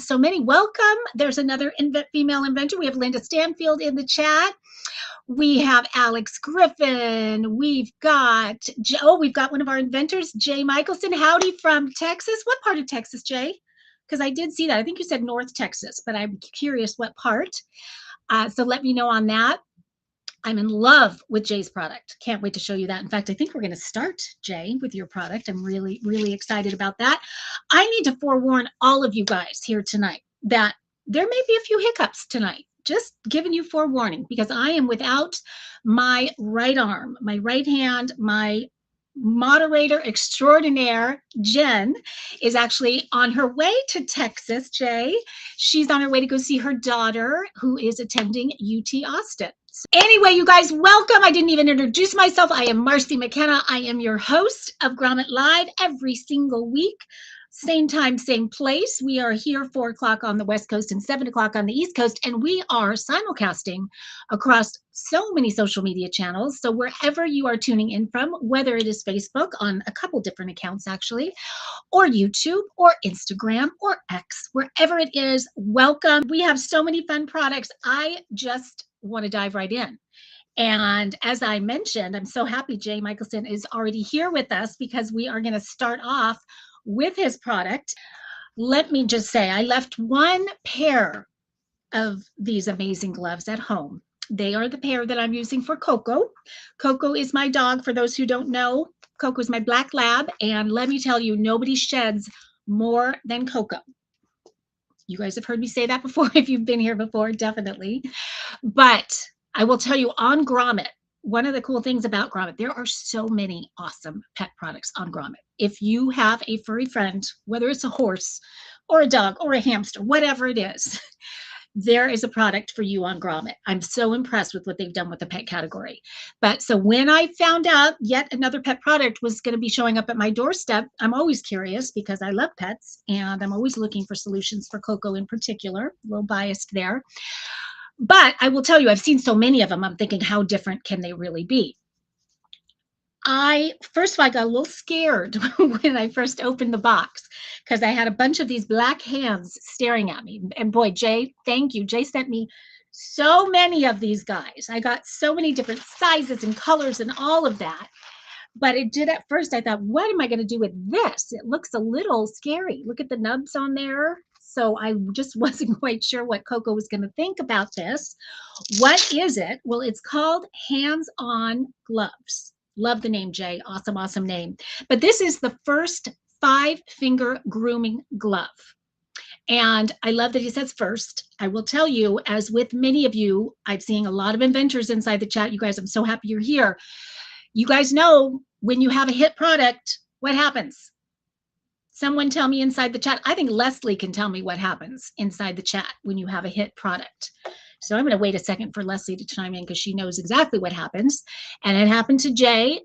so many. Welcome. There's another female inventor. We have Linda Stanfield in the chat. We have Alex Griffin. We've got we've got one of our inventors, Jay Michelson. Howdy from Texas. What part of Texas, Jay? Because I did see that. I think you said North Texas, but I'm curious what part. So let me know on that. I'm in love with Jay's product. Can't wait to show you that. In fact, I think we're going to start, Jay, with your product. I'm really, really excited about that. I need to forewarn all of you guys here tonight that there may be a few hiccups tonight. Just giving you forewarning, because I am without my right arm, my right hand, my moderator extraordinaire, Jen, is actually on her way to Texas, Jay. She's on her way to go see her daughter, who is attending UT Austin. Anyway, you guys, welcome. I didn't even introduce myself. I am Marcy McKenna. I am your host of Grommet Live every single week. Same time, same place. We are here 4 o'clock on the West Coast and 7 o'clock on the East Coast, and we are simulcasting across so many social media channels. So wherever you are tuning in from, whether it is Facebook on a couple different accounts actually, or YouTube or Instagram or X, wherever it is, welcome. We have so many fun products. I just want to dive right in. And as I mentioned, I'm so happy Jay Michelson is already here with us, because we are going to start off with his product. Let me just say, I left one pair of these amazing gloves at home. They are the pair that I'm using for Coco. Coco is my dog. For those who don't know, Coco is my black lab. And let me tell you, nobody sheds more than Coco. You guys have heard me say that before. If you've been here before, definitely. But I will tell you, on Grommet, one of the cool things about Grommet, there are so many awesome pet products on Grommet. If you have a furry friend, whether it's a horse or a dog or a hamster, whatever it is, there is a product for you on Grommet. I'm so impressed with what they've done with the pet category. But so when I found out yet another pet product was going to be showing up at my doorstep, I'm always curious because I love pets and I'm always looking for solutions for Coco in particular. A little biased there. But I will tell you, I've seen so many of them. I'm thinking, how different can they really be? First of all, I got a little scared when I first opened the box, because I had a bunch of these black hands staring at me. And boy, Jay, thank you. Jay sent me so many of these guys. I got so many different sizes and colors and all of that. But it did at first, I thought, what am I going to do with this? It looks a little scary. Look at the nubs on there. So I just wasn't quite sure what Coco was going to think about this. What is it? Well, it's called Hands-On Gloves. Love the name, Jay. Awesome, awesome name. But this is the first 5-finger grooming glove. And I love that he says first. I will tell you, as with many of you, I'm seeing a lot of inventors inside the chat. You guys, I'm so happy you're here. You guys know when you have a hit product, what happens? Someone tell me inside the chat. I think Leslie can tell me what happens inside the chat when you have a hit product. So I'm going to wait a second for Leslie to chime in, because she knows exactly what happens. And it happened to Jay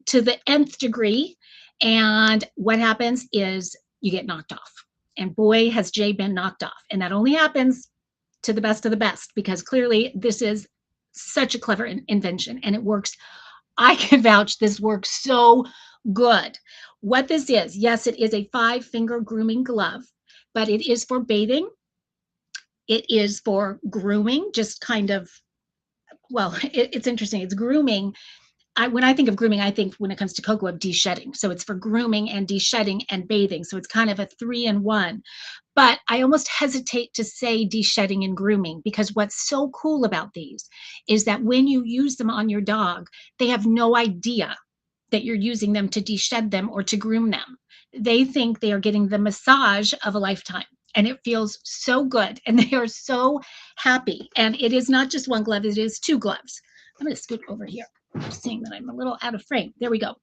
to the nth degree. And what happens is you get knocked off. And boy, has Jay been knocked off. And that only happens to the best of the best, because clearly this is such a clever invention and it works. I can vouch this works so good. What this is, yes, it is a 5-finger grooming glove, but it is for bathing. It is for grooming, just kind of, well, it's interesting. It's grooming. When I think of grooming, I think when it comes to Coco of de-shedding. So it's for grooming and de-shedding and bathing. So it's kind of a 3-in-1. But I almost hesitate to say de-shedding and grooming, because what's so cool about these is that when you use them on your dog, they have no idea that you're using them to de-shed them or to groom them. They think they are getting the massage of a lifetime. And it feels so good. And they are so happy. And it is not just one glove, it is 2 gloves. I'm going to scoot over here. I'm seeing that I'm a little out of frame. There we go.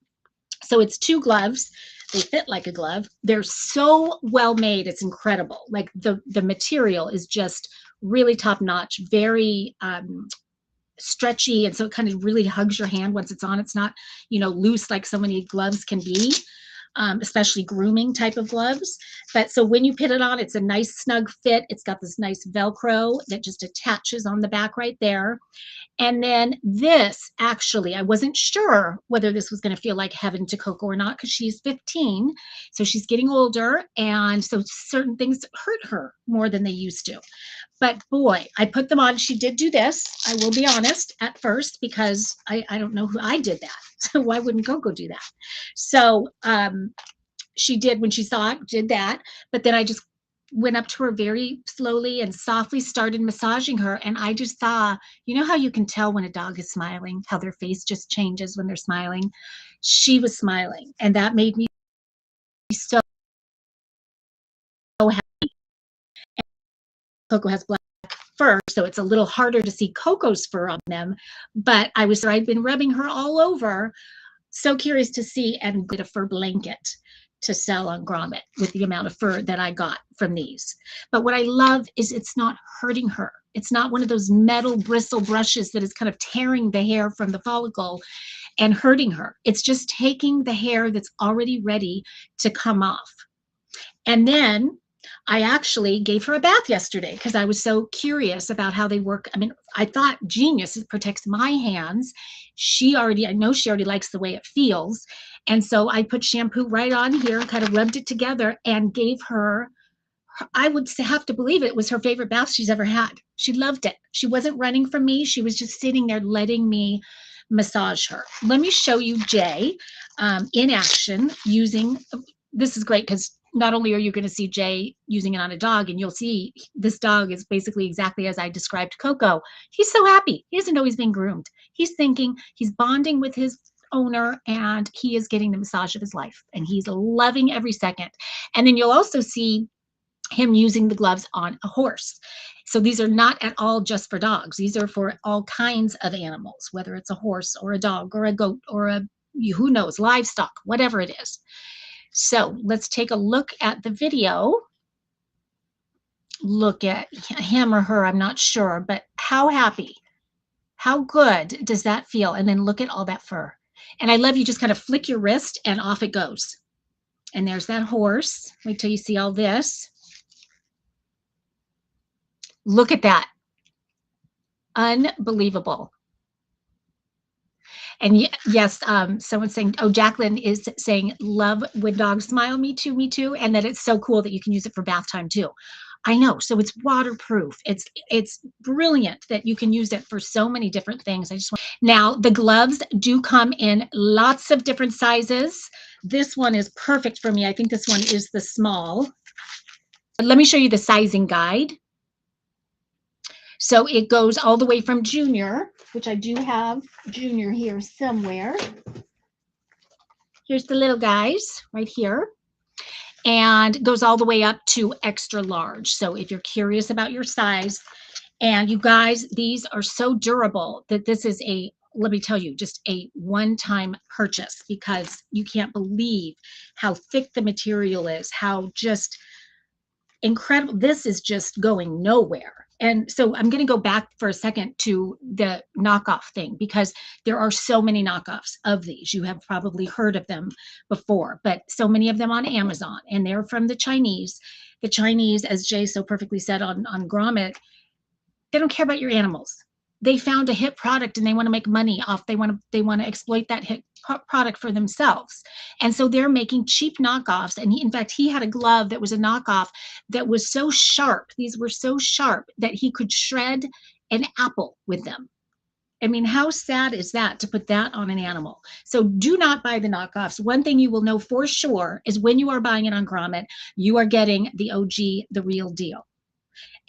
So it's 2 gloves. They fit like a glove. They're so well made. It's incredible. Like the material is just really top notch, very stretchy. And so it kind of really hugs your hand once it's on. It's not, loose like so many gloves can be. especially grooming type of gloves. But so when you put it on, it's a nice snug fit. It's got this nice Velcro that just attaches on the back right there. And then this, actually, I wasn't sure whether this was going to feel like heaven to Coco or not, because she's 15. So she's getting older. And so certain things hurt her more than they used to. But boy, I put them on. She did do this. I will be honest at first, because I don't know who I did that. So why wouldn't Coco do that? So she did, when she saw it, did that. But then I just went up to her very slowly and softly started massaging her. And I just saw, you know how you can tell when a dog is smiling, how their face just changes when they're smiling? She was smiling. And that made me so happy. Coco has black fur, so it's a little harder to see Coco's fur on them. But I'd been rubbing her all over. So curious to see, and get a fur blanket to sell on Grommet with the amount of fur that I got from these. But what I love is it's not hurting her. It's not one of those metal bristle brushes that is kind of tearing the hair from the follicle and hurting her. It's just taking the hair that's already ready to come off. And then I actually gave her a bath yesterday because I was so curious about how they work. I mean, I thought genius, it protects my hands. I know she already likes the way it feels. And so I put shampoo right on here, kind of rubbed it together and gave her, I would have to believe it was her favorite bath she's ever had. She loved it. She wasn't running from me. She was just sitting there letting me massage her. Let me show you Jay in action using, this is great because not only are you going to see Jay using it on a dog, and you'll see this dog is basically exactly as I described Coco. He's so happy. He doesn't know he's being groomed. He's thinking he's bonding with his owner, and he is getting the massage of his life, and he's loving every second. And then you'll also see him using the gloves on a horse. So these are not at all just for dogs. These are for all kinds of animals, whether it's a horse or a dog or a goat or who knows, livestock, whatever it is. So let's take a look at the video. Look at him or her, I'm not sure, but how happy, how good does that feel? And then look at all that fur. And I love you just kind of flick your wrist and off it goes. And there's that horse. Wait till you see all this. Look at that. Unbelievable. And yes, someone's saying, oh, Jacqueline is saying, love when dogs smile, me too. And that it's so cool that you can use it for bath time too. I know, so it's waterproof. It's brilliant that you can use it for so many different things. Now, the gloves do come in lots of different sizes. This one is perfect for me. I think this one is the small. Let me show you the sizing guide. So it goes all the way from junior, which I do have junior here somewhere. Here's the little guys right here. And goes all the way up to extra large. So if you're curious about your size, and you guys, these are so durable that this is let me tell you, just a one-time purchase, because you can't believe how thick the material is, how just incredible. This is just going nowhere. And so I'm going to go back for a second to the knockoff thing, because there are so many knockoffs of these. You have probably heard of them before, but so many of them on Amazon, and they're from the Chinese. The Chinese, as Jay so perfectly said on Grommet, they don't care about your animals. They found a hit product and they want to make money off. They want to exploit that hit product for themselves. And so they're making cheap knockoffs. And in fact, he had a glove that was a knockoff that was so sharp. These were so sharp that he could shred an apple with them. I mean, how sad is that to put that on an animal? So do not buy the knockoffs. One thing you will know for sure is when you are buying it on Grommet, you are getting the OG, the real deal.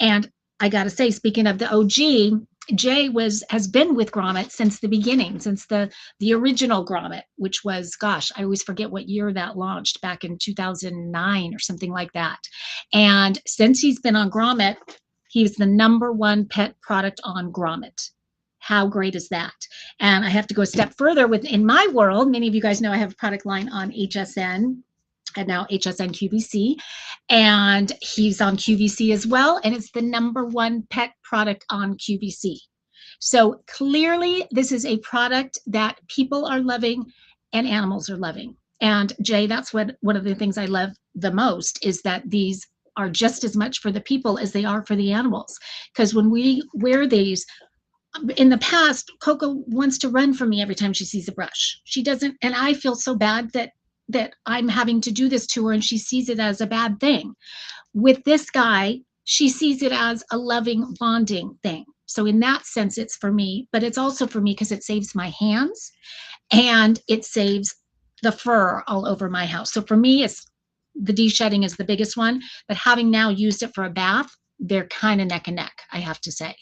And I got to say, speaking of the OG, Jay has been with Grommet since the beginning, since the original Grommet, which was, gosh, I always forget what year that launched, back in 2009 or something like that. And since he's been on Grommet, he's the #1 pet product on Grommet. How great is that? And I have to go a step further in my world. Many of you guys know I have a product line on HSN, and now HSN QVC, and he's on QVC as well, and it's the #1 pet product on QVC. So clearly this is a product that people are loving and animals are loving. And Jay, that's what one of the things I love the most is that these are just as much for the people as they are for the animals. Because when we wear these, in the past, Coco wants to run from me every time she sees a brush. She doesn't, and I feel so bad that I'm having to do this to her, and she sees it as a bad thing. With this guy, she sees it as a loving bonding thing. So in that sense, it's for me, but it's also for me because it saves my hands and it saves the fur all over my house. So for me, it's the de-shedding is the biggest one, but having now used it for a bath, they're kind of neck and neck, I have to say.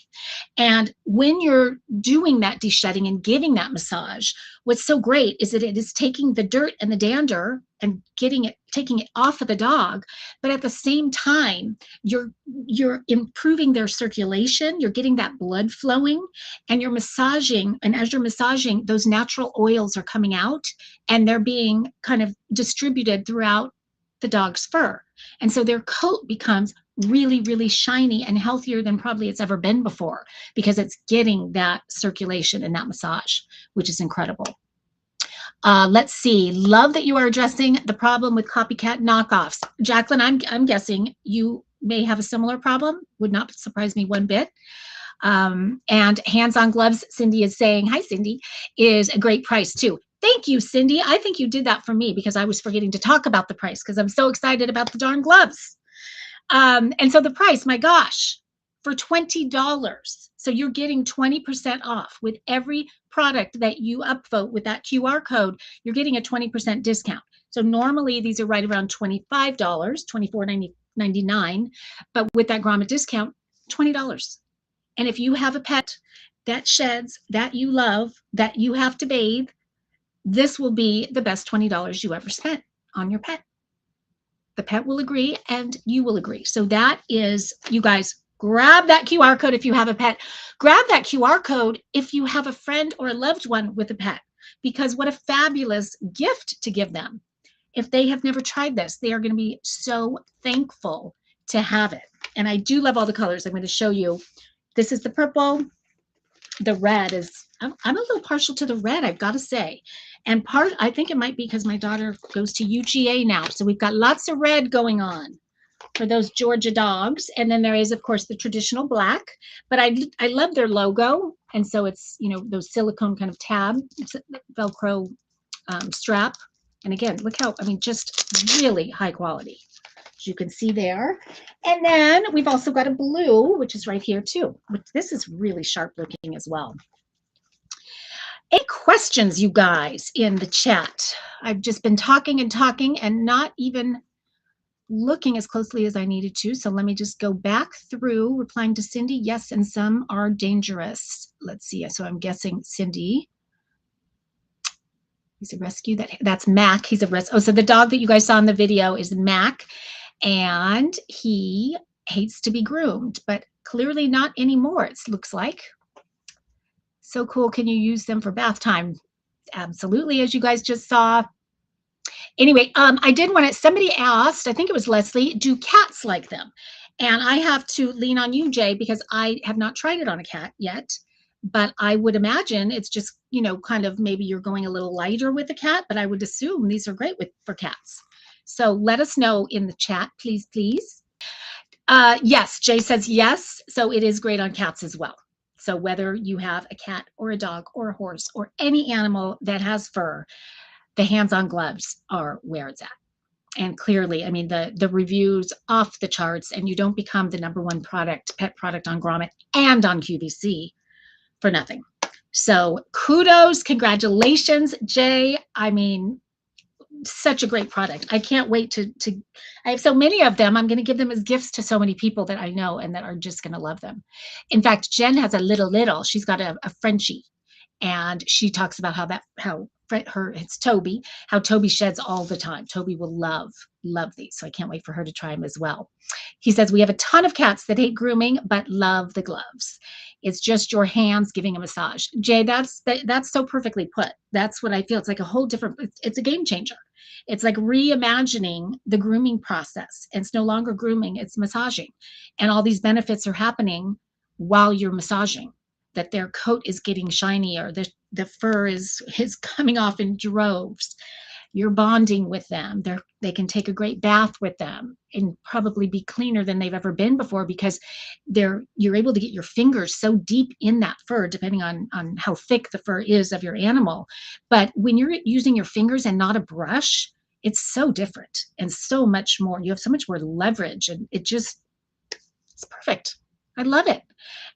And when you're doing that de-shedding and giving that massage, what's so great is that it is taking the dirt and the dander and taking it off of the dog, but at the same time, you're improving their circulation, you're getting that blood flowing, and you're massaging, and as you're massaging, those natural oils are coming out and they're being kind of distributed throughout the dog's fur. And so their coat becomes really, really shiny and healthier than probably it's ever been before because it's getting that circulation and that massage, which is incredible. Let's see. Love that you are addressing the problem with copycat knockoffs. Jacqueline, I'm guessing you may have a similar problem. Would not surprise me one bit. And hands-on gloves, Cindy is saying, hi, Cindy, is a great price too. Thank you, Cindy. I think you did that for me because I was forgetting to talk about the price because I'm so excited about the darn gloves. And so the price, my gosh, for $20. So you're getting 20% off with every product that you upvote with that QR code. You're getting a 20% discount. So normally these are right around $25, $24.99, but with that Grommet discount, $20. And if you have a pet that sheds, that you love, that you have to bathe, this will be the best $20 you ever spent on your pet. The pet will agree and you will agree. So that is, you guys, grab that QR code if you have a pet. Grab that QR code if you have a friend or a loved one with a pet, because what a fabulous gift to give them. If they have never tried this, they are going to be so thankful to have it. And I do love all the colors. I'm going to show you. This is the purple. The red is, I'm a little partial to the red, I've got to say. And I think it might be because my daughter goes to UGA now. So we've got lots of red going on for those Georgia dogs. And then there is, of course, the traditional black. But I love their logo. And so it's, you know, those silicone kind of tab, Velcro strap. And again, look how, I mean, just really high quality, as you can see there. And then we've also got a blue, which is right here too. This is really sharp looking as well. Any questions, you guys, in the chat? I've just been talking and not even looking as closely as I needed to. So let me just go back through replying to Cindy. Yes, and some are dangerous. Let's see. So I'm guessing Cindy. He's a rescue. That's Mac. He's a rescue. Oh, so the dog that you guys saw in the video is Mac, and he hates to be groomed, but clearly not anymore, it looks like. So cool. Can you use them for bath time? Absolutely, as you guys just saw. Anyway, I did want to, somebody asked, I think it was Leslie, do cats like them? And I have to lean on you, Jay, because I have not tried it on a cat yet. But I would imagine it's just, you know, kind of maybe you're going a little lighter with a cat, but I would assume these are great for cats. So let us know in the chat, please, please. Yes, Jay says yes. So it is great on cats as well. So whether you have a cat or a dog or a horse or any animal that has fur, the hands-on gloves are where it's at. And clearly, I mean, the reviews off the charts, and you don't become the #1 pet product on Grommet and on QVC for nothing. So kudos, congratulations, Jay. I mean, such a great product. I can't wait to I have so many of them. I'm going to give them as gifts to so many people that I know and that are just going to love them. In fact, Jen has a little, she's got a Frenchie, and she talks about it's Toby, how Toby sheds all the time. Toby will love these. So I can't wait for her to try them as well. He says, we have a ton of cats that hate grooming, but love the gloves. It's just your hands giving a massage. Jay, that's so perfectly put. That's what I feel. It's like a whole different, it's a game changer. It's like reimagining the grooming process. It's no longer grooming, it's massaging. And all these benefits are happening while you're massaging, that their coat is getting shinier, the fur is coming off in droves. You're bonding with them. They can take a great bath with them and probably be cleaner than they've ever been before, because you're able to get your fingers so deep in that fur, depending on how thick the fur is of your animal. But when you're using your fingers and not a brush, it's so different and so much more. You have so much more leverage, and it's perfect. I love it.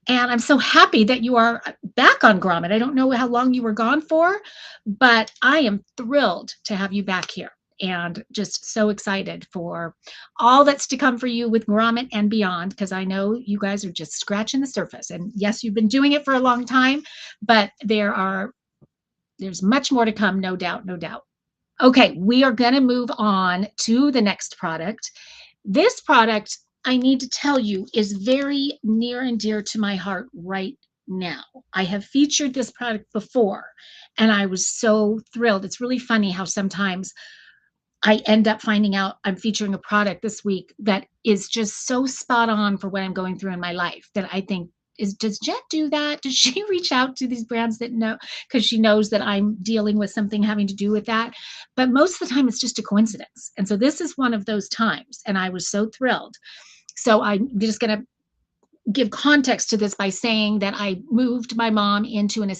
And I'm so happy that you are back on Grommet. I don't know how long you were gone for, but I am thrilled to have you back here, and just so excited for all that's to come for you with Grommet and beyond, because I know you guys are just scratching the surface. And yes, you've been doing it for a long time, but there's much more to come, no doubt, no doubt. Okay, we are going to move on to the next product. This product, I need to tell you, is very near and dear to my heart right now. I have featured this product before, and I was so thrilled. It's really funny how sometimes I end up finding out I'm featuring a product this week that is just so spot on for what I'm going through in my life, that I think, does Jen do that? Does she reach out to these brands that know, because she knows that I'm dealing with something having to do with that? But most of the time it's just a coincidence. And so this is one of those times, and I was so thrilled. So I'm just going to give context to this by saying that I moved my mom into an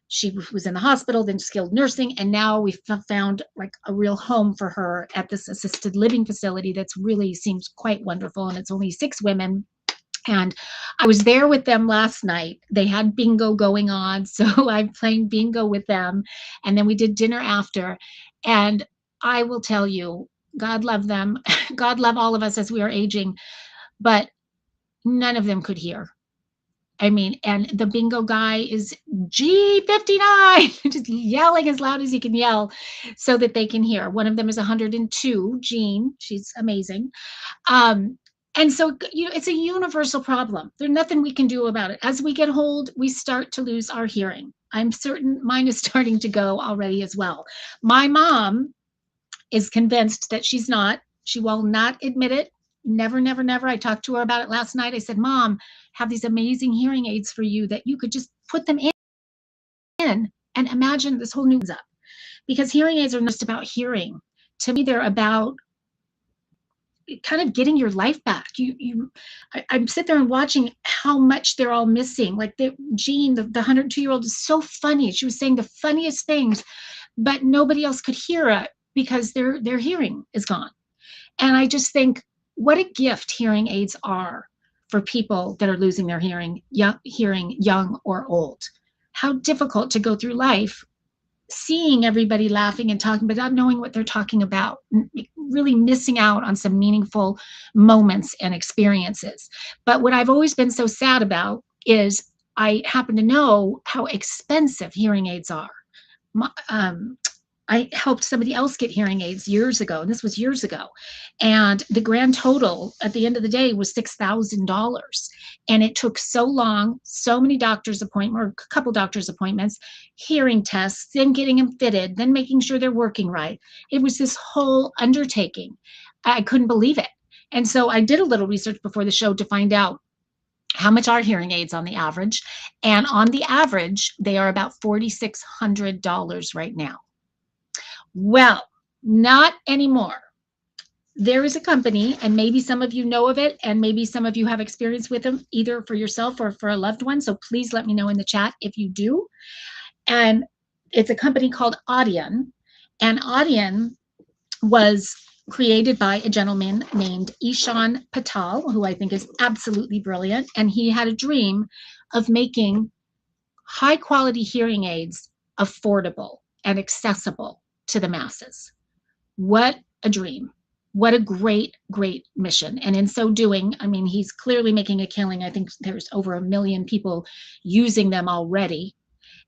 she was in the hospital, then skilled nursing, and now we've found like a real home for her at this assisted living facility that's really seems quite wonderful. And it's only 6 women. And I was there with them last night. They had bingo going on, so I'm playing bingo with them. And then we did dinner after. And I will tell you, God love them. God love all of us as we are aging, but none of them could hear. I mean, and the bingo guy is G59, just yelling as loud as he can yell so that they can hear. One of them is 102, Jean. She's amazing. And so, it's a universal problem. There's nothing we can do about it. As we get old, we start to lose our hearing. I'm certain mine is starting to go already as well. My mom is convinced that she will not admit it. Never, never, never. I talked to her about it last night. I said, Mom, have these amazing hearing aids for you that you could just put them in and imagine this whole new up. Because hearing aids are not just about hearing. To me, they're about kind of getting your life back. I'm sitting there and watching how much they're all missing. Like Jean, the 102-year-old, is so funny. She was saying the funniest things, but nobody else could hear it because their hearing is gone. And I just think, what a gift hearing aids are for people that are losing their hearing, young or old. How difficult to go through life seeing everybody laughing and talking, but not knowing what they're talking about, really missing out on some meaningful moments and experiences. But what I've always been so sad about is I happen to know how expensive hearing aids are. I helped somebody else get hearing aids years ago, and this was years ago. And the grand total at the end of the day was $6,000. And it took so long, so many doctor's appointments, or a couple doctor's appointments, hearing tests, then getting them fitted, then making sure they're working right. It was this whole undertaking. I couldn't believe it. And so I did a little research before the show to find out how much are hearing aids on the average. And on the average, they are about $4,600 right now. Well, not anymore. There is a company, and maybe some of you know of it, and maybe some of you have experience with them, either for yourself or for a loved one. So please let me know in the chat if you do. And it's a company called Audion. And Audion was created by a gentleman named Ishan Patel, who I think is absolutely brilliant. And he had a dream of making high quality hearing aids affordable and accessible to the masses. What a dream. What a great, great mission. And in so doing, I mean, he's clearly making a killing. I think there's over 1 million people using them already.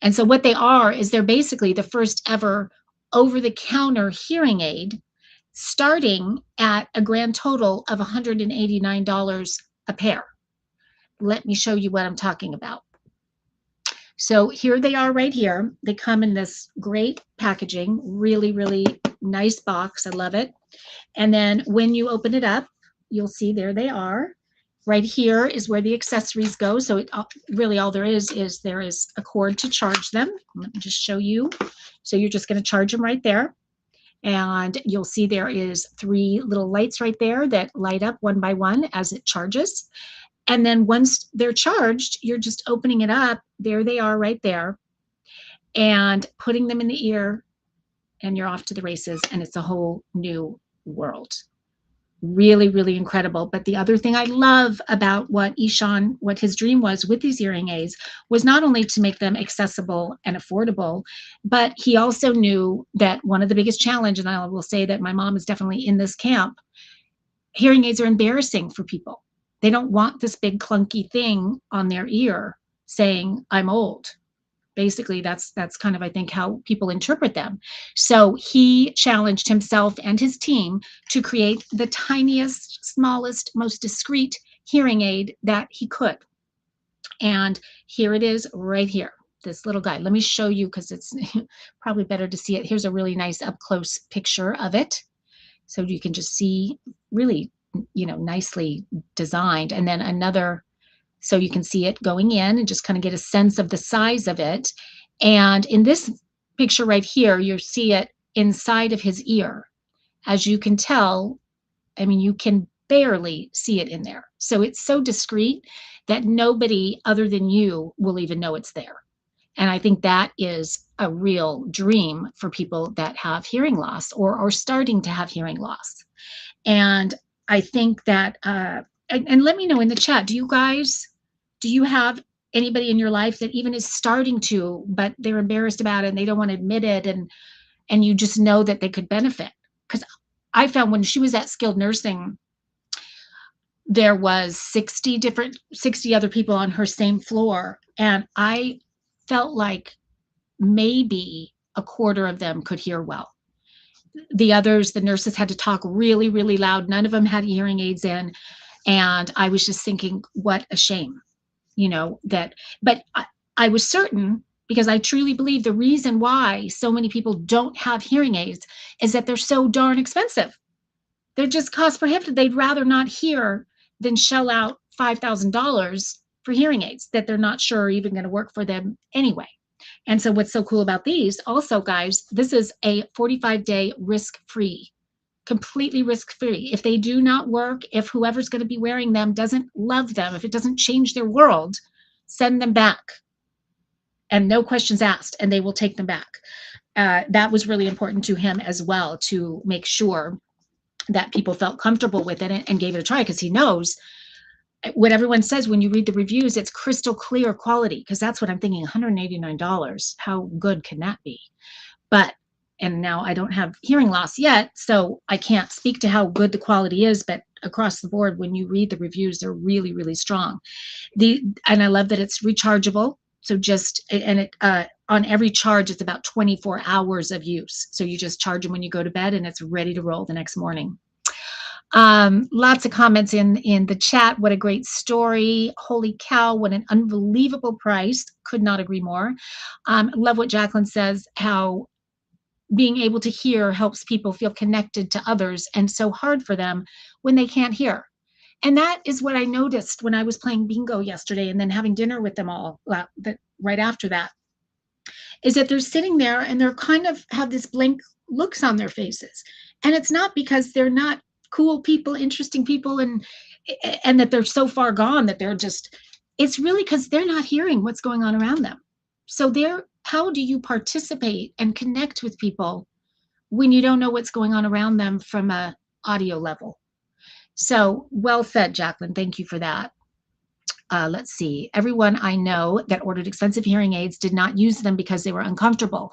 And so what they are is they're basically the first ever over-the-counter hearing aid, starting at a grand total of $189 a pair. Let me show you what I'm talking about. So here they are right here. They come in this great packaging, really, really nice box. I love it. And then when you open it up, you'll see there they are. Right here is where the accessories go. So really all there is a cord to charge them. Let me just show you. So you're just going to charge them right there. And you'll see there is 3 little lights right there that light up one by one as it charges. And then once they're charged, you're just opening it up. There they are right there. And putting them in the ear, and you're off to the races, and it's a whole new world. Really, really incredible. But the other thing I love about what his dream was with these hearing aids, was not only to make them accessible and affordable, but he also knew that one of the biggest challenge, and I will say that my mom is definitely in this camp, hearing aids are embarrassing for people. They don't want this big clunky thing on their ear saying, I'm old. Basically, that's kind of, I think, how people interpret them. So he challenged himself and his team to create the tiniest, smallest, most discreet hearing aid that he could. And here it is right here, this little guy. Let me show you, because it's probably better to see it. Here's a really nice up close picture of it. So you can just see, really, nicely designed. And then another, so you can see it going in and just kind of get a sense of the size of it. And in this picture right here, you see it inside of his ear. As you can tell, I mean, you can barely see it in there. So it's so discreet that nobody other than you will even know it's there. And I think that is a real dream for people that have hearing loss or are starting to have hearing loss. And I think that, and let me know in the chat, do you have anybody in your life that even is starting to, but they're embarrassed about it and they don't want to admit it, and you just know that they could benefit? Because I found when she was at skilled nursing, there was 60 other people on her same floor, and I felt like maybe a quarter of them could hear well. The others, the nurses, had to talk really, really loud. None of them had hearing aids in. And I was just thinking, what a shame, but I was certain, because I truly believe the reason why so many people don't have hearing aids is that they're so darn expensive. They're just cost prohibitive. They'd rather not hear than shell out $5,000 for hearing aids that they're not sure are even going to work for them anyway. And so what's so cool about these also, guys, this is a 45-day risk-free, completely risk-free. If they do not work, if whoever's going to be wearing them doesn't love them, if it doesn't change their world, send them back. And no questions asked, and they will take them back. That was really important to him as well, to make sure that people felt comfortable with it and gave it a try, because he knows what everyone says when you read the reviews, it's crystal clear quality, because that's what I'm thinking, $189. How good can that be? And now I don't have hearing loss yet, so I can't speak to how good the quality is, but across the board, when you read the reviews, they're really, really strong. And I love that it's rechargeable. So on every charge, it's about 24 hours of use. So you just charge them when you go to bed and it's ready to roll the next morning. Lots of comments in the chat. What a great story. Holy cow, what an unbelievable price. Could not agree more. Love what Jacqueline says, how being able to hear helps people feel connected to others, and so hard for them when they can't hear. And that is what I noticed when I was playing bingo yesterday and then having dinner with them all right after that, is that they're sitting there and they're kind of have this blank looks on their faces. And it's not because they're not cool people, interesting people, and that they're so far gone that they're just, it's really because they're not hearing what's going on around them. So how do you participate and connect with people when you don't know what's going on around them from a audio level? So well said, Jacqueline. Thank you for that. Let's see. Everyone I know that ordered expensive hearing aids did not use them because they were uncomfortable.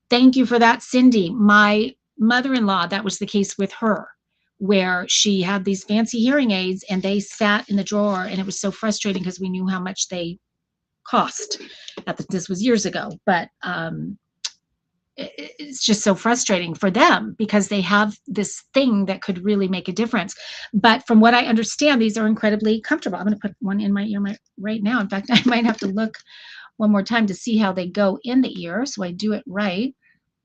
Thank you for that, Cindy. My mother-in-law, that was the case with her, where she had these fancy hearing aids and they sat in the drawer, and it was so frustrating because we knew how much they cost. This was years ago, but it's just so frustrating for them because they have this thing that could really make a difference. But from what I understand, these are incredibly comfortable. I'm going to put one in my ear right now. In fact, I might have to look one more time to see how they go in the ear, so I do it right.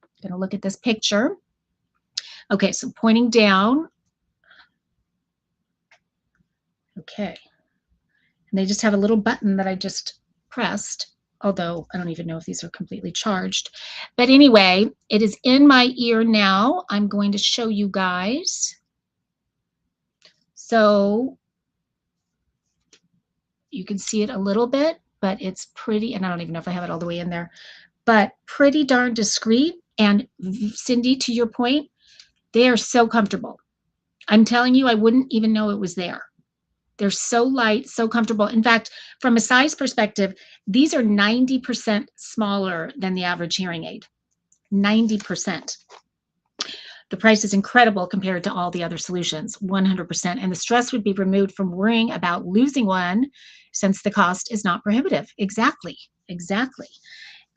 I'm going to look at this picture. Okay, so pointing down. Okay. And they just have a little button that I just pressed, although I don't even know if these are completely charged. But anyway, it is in my ear now. I'm going to show you guys. So you can see it a little bit, but it's pretty, and I don't even know if I have it all the way in there, but pretty darn discreet. And Cindy, to your point, they are so comfortable. I'm telling you, I wouldn't even know it was there. They're so light, so comfortable. In fact, from a size perspective, these are 90% smaller than the average hearing aid. 90%. The price is incredible compared to all the other solutions, 100%. And the stress would be removed from worrying about losing one since the cost is not prohibitive. Exactly. Exactly.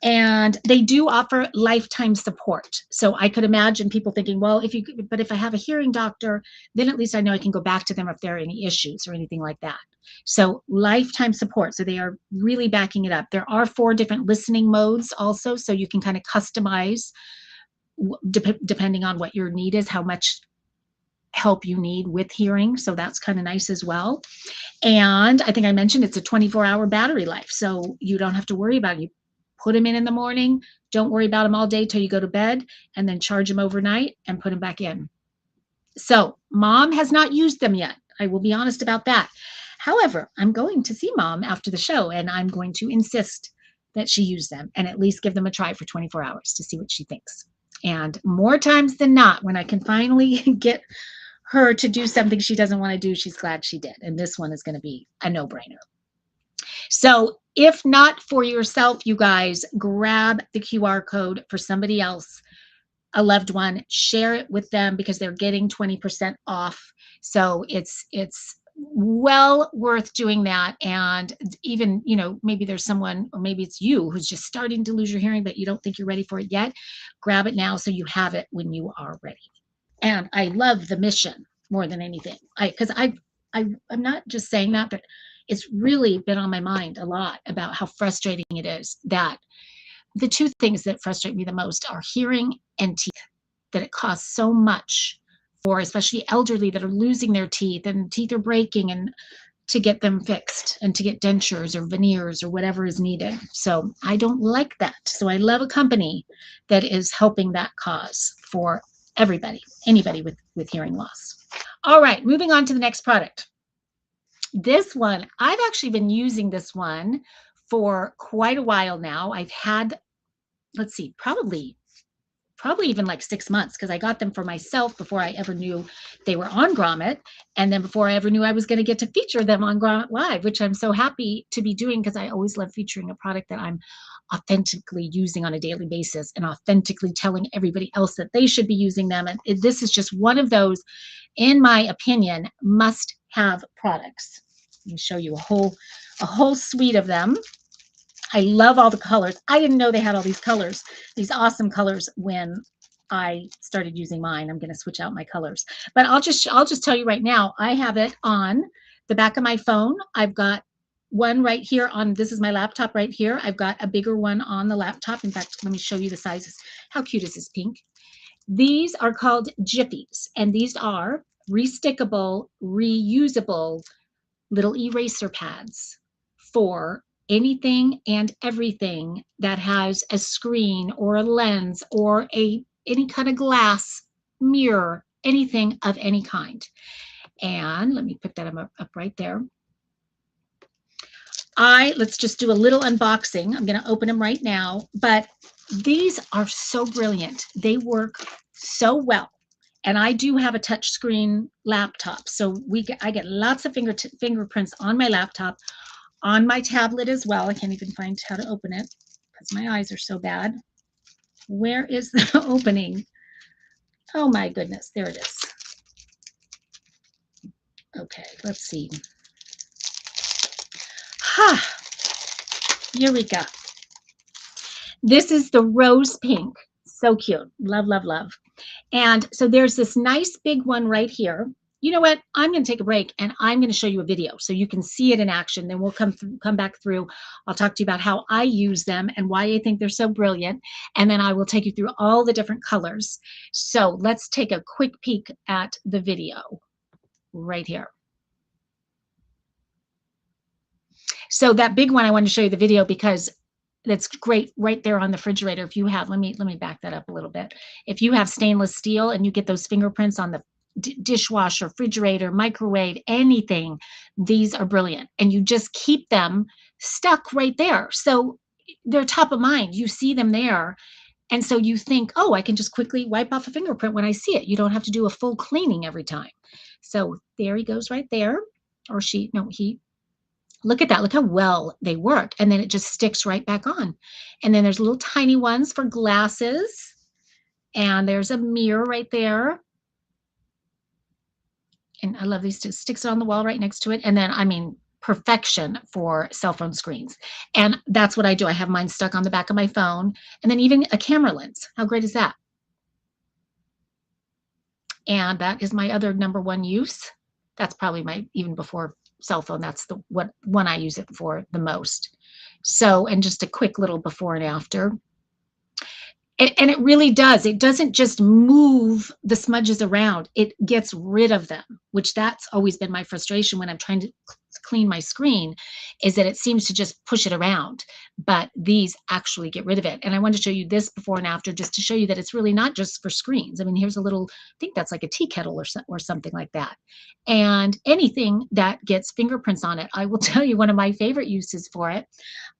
And they do offer lifetime support. So I could imagine people thinking, well, if I have a hearing doctor, then at least I know I can go back to them if there are any issues or anything like that. So lifetime support. So they are really backing it up. There are 4 different listening modes also. So you can kind of customize depending on what your need is, how much help you need with hearing. So that's kind of nice as well. And I think I mentioned it's a 24-hour battery life. So you don't have to worry about it. You put them in the morning, don't worry about them all day till you go to bed, and then charge them overnight and put them back in. So Mom has not used them yet. I will be honest about that. However, I'm going to see Mom after the show, and I'm going to insist that she use them and at least give them a try for 24 hours to see what she thinks. And more times than not, when I can finally get her to do something she doesn't want to do, she's glad she did. And this one is going to be a no-brainer. So if not for yourself, you guys, grab the QR code for somebody else, a loved one, share it with them because they're getting 20% off. So it's well worth doing that. And even, maybe there's someone, or maybe it's you who's just starting to lose your hearing, but you don't think you're ready for it yet. Grab it now so you have it when you are ready. And I love the mission more than anything. I'm not just saying that, but it's really been on my mind a lot about how frustrating it is that the 2 things that frustrate me the most are hearing and teeth, that it costs so much for especially elderly that are losing their teeth and teeth are breaking, and to get them fixed and to get dentures or veneers or whatever is needed. So I don't like that. So I love a company that is helping that cause for everybody, anybody with hearing loss. All right, moving on to the next product. This one, I've actually been using this one for quite a while now. I've had, let's see, probably even like 6 months, because I got them for myself before I ever knew they were on Grommet. And then before I ever knew I was going to get to feature them on Grommet Live, which I'm so happy to be doing because I always love featuring a product that I'm authentically using on a daily basis and authentically telling everybody else that they should be using them. And this is just one of those, in my opinion, must-have products. Let me show you a whole suite of them. I love all the colors. I didn't know they had all these colors, these awesome colors, when I started using mine. I'm going to switch out my colors, but I'll just tell you right now, I have it on the back of my phone. I've got one right here on, this is my laptop right here. I've got a bigger one on the laptop. In fact, let me show you the sizes. How cute is this pink? These are called Jiffies, and these are restickable, reusable little eraser pads for anything and everything that has a screen or a lens or any kind of glass, mirror, anything of any kind. And let me put that up right there. Let's just do a little unboxing. I'm going to open them right now, but these are so brilliant. They work so well. And I do have a touchscreen laptop, so I get lots of fingerprints on my laptop, on my tablet as well. I can't even find how to open it because my eyes are so bad. Where is the opening? Oh my goodness, there it is. Okay, let's see. Ha! Eureka. This is the rose pink. So cute. Love, love, love. And so there's this nice big one right here. You know what? I'm going to take a break and I'm going to show you a video so you can see it in action. Then we'll come back through. I'll talk to you about how I use them and why I think they're so brilliant. And then I will take you through all the different colors. So let's take a quick peek at the video right here. So that big one, I wanted to show you the video because that's great right there on the refrigerator. If you have, let me back that up a little bit. If you have stainless steel and you get those fingerprints on the dishwasher, refrigerator, microwave, anything, these are brilliant. And you just keep them stuck right there. So they're top of mind. You see them there. And so you think, oh, I can just quickly wipe off a fingerprint when I see it. You don't have to do a full cleaning every time. So there he goes right there. Or she, no, he, look at that. Look how well they work. And then it just sticks right back on. And then there's little tiny ones for glasses. And there's a mirror right there. And I love these two. Sticks it on the wall right next to it. And then, I mean, perfection for cell phone screens. And that's what I do. I have mine stuck on the back of my phone. And then even a camera lens. How great is that? And that is my other number one use. That's probably my, even before cell phone, that's the one I use it for the most. So, and just a quick little before and after. And it really does. It doesn't just move the smudges around. It gets rid of them, which that's always been my frustration when I'm trying to clean my screen, is that it seems to just push it around. But these actually get rid of it. And I wanted to show you this before and after just to show you that it's really not just for screens. I mean, here's a little, I think that's like a tea kettle or something like that. And anything that gets fingerprints on it, I will tell you one of my favorite uses for it.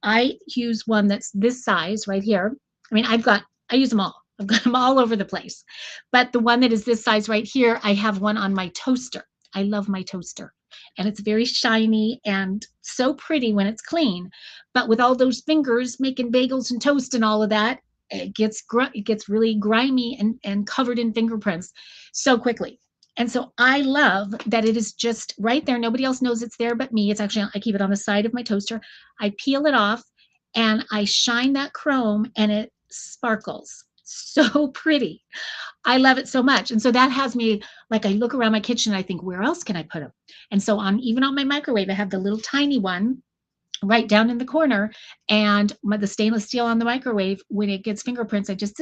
I use one that's this size right here. I mean, I use them all. I've got them all over the place. But the one that is this size right here, I have one on my toaster. I love my toaster. And it's very shiny and so pretty when it's clean. But with all those fingers making bagels and toast and all of that, it gets really grimy and covered in fingerprints so quickly. And so I love that it is just right there. Nobody else knows it's there but me. It's actually, I keep it on the side of my toaster. I peel it off and I shine that chrome and it sparkles. So pretty. I love it so much. And so that has me, like, I look around my kitchen and I think, where else can I put them? And so even on my microwave, I have the little tiny one right down in the corner, and the stainless steel on the microwave, when it gets fingerprints, I just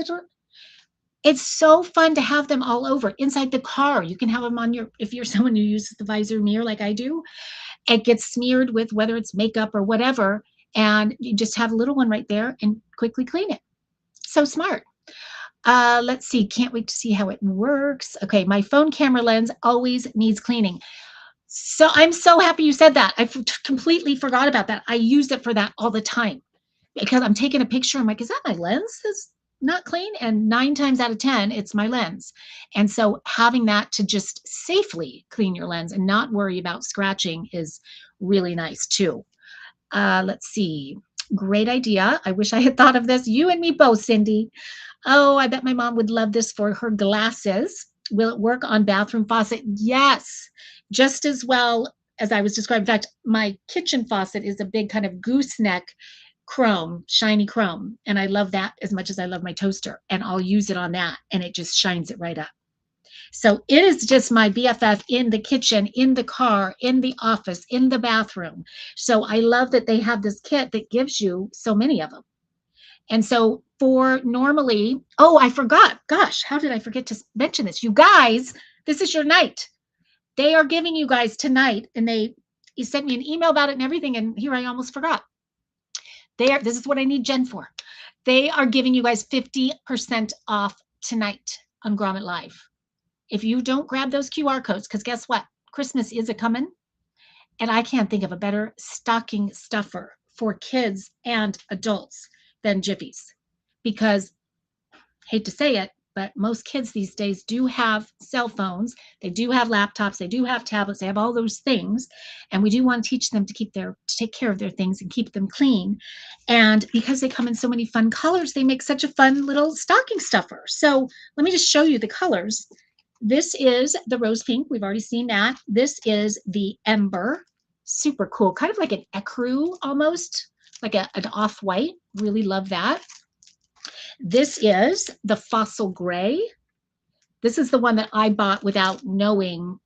it's so fun to have them all over. Inside the car, you can have them on if you're someone who uses the visor mirror like I do, it gets smeared with whether it's makeup or whatever, and you just have a little one right there and quickly clean it. So smart. Let's see. Can't wait to see how it works. Okay, my phone camera lens always needs cleaning. So I'm so happy you said that. I completely forgot about that. I use it for that all the time because I'm taking a picture. I'm like, is that my lens that's not clean? And 9 times out of 10, it's my lens. And so having that to just safely clean your lens and not worry about scratching is really nice too. Let's see. Great idea. I wish I had thought of this. You and me both, Cindy. Oh, I bet my mom would love this for her glasses. Will it work on bathroom faucet? Yes, just as well as I was describing. In fact, my kitchen faucet is a big kind of gooseneck chrome, shiny chrome. And I love that as much as I love my toaster. And I'll use it on that and it just shines it right up. So it is just my BFF in the kitchen, in the car, in the office, in the bathroom. So I love that they have this kit that gives you so many of them. And so for normally, oh, I forgot. Gosh, how did I forget to mention this? You guys, this is your night. They are giving you guys tonight, and he sent me an email about it and everything, and here I almost forgot. This is what I need Jen for. They are giving you guys 50% off tonight on Grommet Live. If you don't grab those QR codes, because guess what? Christmas is a-coming, and I can't think of a better stocking stuffer for kids and adults than Jiffy's, because hate to say it, but most kids these days do have cell phones, they do have laptops, they do have tablets, they have all those things, and we do want to teach them to take care of their things and keep them clean. And because they come in so many fun colors, they make such a fun little stocking stuffer. So let me just show you the colors. This is the rose pink. We've already seen that. This is the ember. Super cool. Kind of like an ecru almost, like an off-white. Really love that. This is the fossil gray. This is the one that I bought without knowing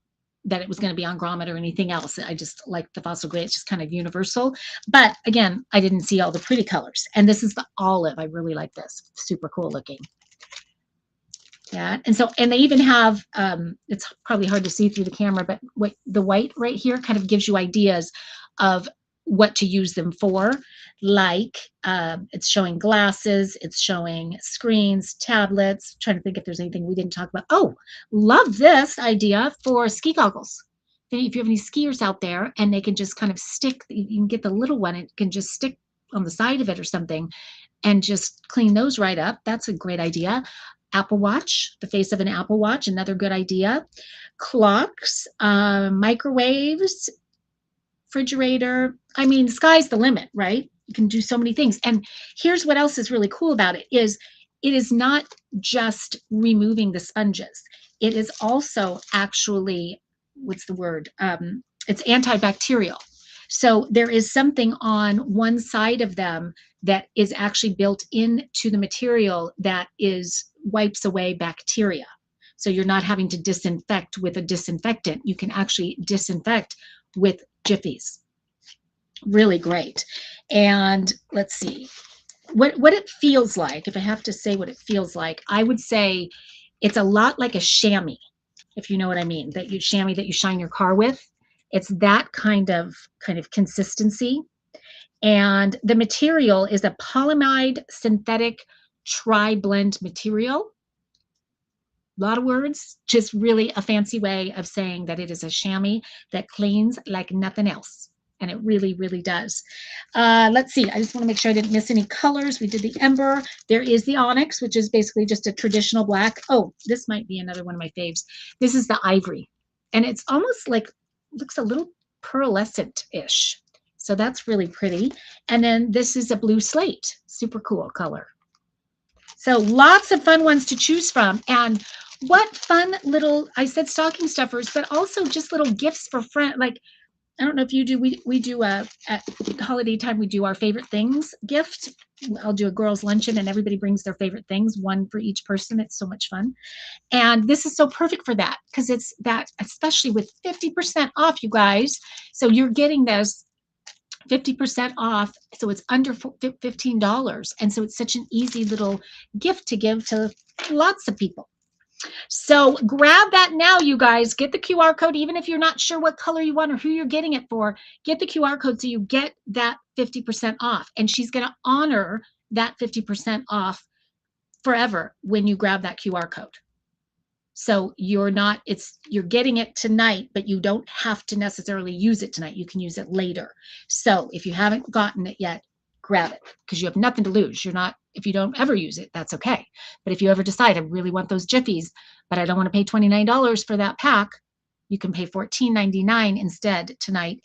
that it was going to be on Grommet or anything else. I just like the fossil gray. It's just kind of universal. But again, I didn't see all the pretty colors. And this is the olive. I really like this. Super cool looking. Yeah, and they even have, it's probably hard to see through the camera, but the white right here kind of gives you ideas of what to use them for. Like it's showing glasses, it's showing screens, tablets. Trying to think if there's anything we didn't talk about. Oh, love this idea for ski goggles. If you have any skiers out there and they can just kind of stick, you can get the little one, it can just stick on the side of it or something and just clean those right up. That's a great idea. Apple Watch, the face of an Apple Watch, another good idea. Clocks, microwaves, refrigerator. I mean, sky's the limit, right? You can do so many things. And here's what else is really cool about it is not just removing the sponges. It is also actually, what's the word? It's antibacterial. So there is something on one side of them that is actually built into the material that is wipes away bacteria. So you're not having to disinfect with a disinfectant. You can actually disinfect with Jiffies. Really great. And let's see what it feels like. If I have to say what it feels like, I would say it's a lot like a chamois, if you know what I mean, that you chamois that you shine your car with. It's that kind of consistency. And the material is a polyamide synthetic tri-blend material. A lot of words, just really a fancy way of saying that it is a chamois that cleans like nothing else. And it really, really does. Let's see. I just want to make sure I didn't miss any colors. We did the ember. There is the onyx, which is basically just a traditional black. Oh, this might be another one of my faves. This is the ivory. And it's almost like, looks a little pearlescent-ish. So that's really pretty. And then this is a blue slate. Super cool color. So lots of fun ones to choose from. And what fun little, I said stocking stuffers, but also just little gifts for friends. Like, I don't know if you do, we do at holiday time, we do our favorite things gift. I'll do a girls luncheon and everybody brings their favorite things, one for each person. It's so much fun. And this is so perfect for that because it's that, especially with 50% off, you guys. So you're getting this 50% off. So it's under $15. And so it's such an easy little gift to give to lots of people. So grab that now, you guys. Get the QR code, even if you're not sure what color you want or who you're getting it for. Get the QR code so you get that 50% off. And she's going to honor that 50% off forever when you grab that QR code. So you're getting it tonight, but you don't have to necessarily use it tonight. You can use it later. So if you haven't gotten it yet, grab it because you have nothing to lose. If you don't ever use it, that's okay. But if you ever decide, I really want those Jiffies, but I don't want to pay $29 for that pack, you can pay $14.99 instead tonight.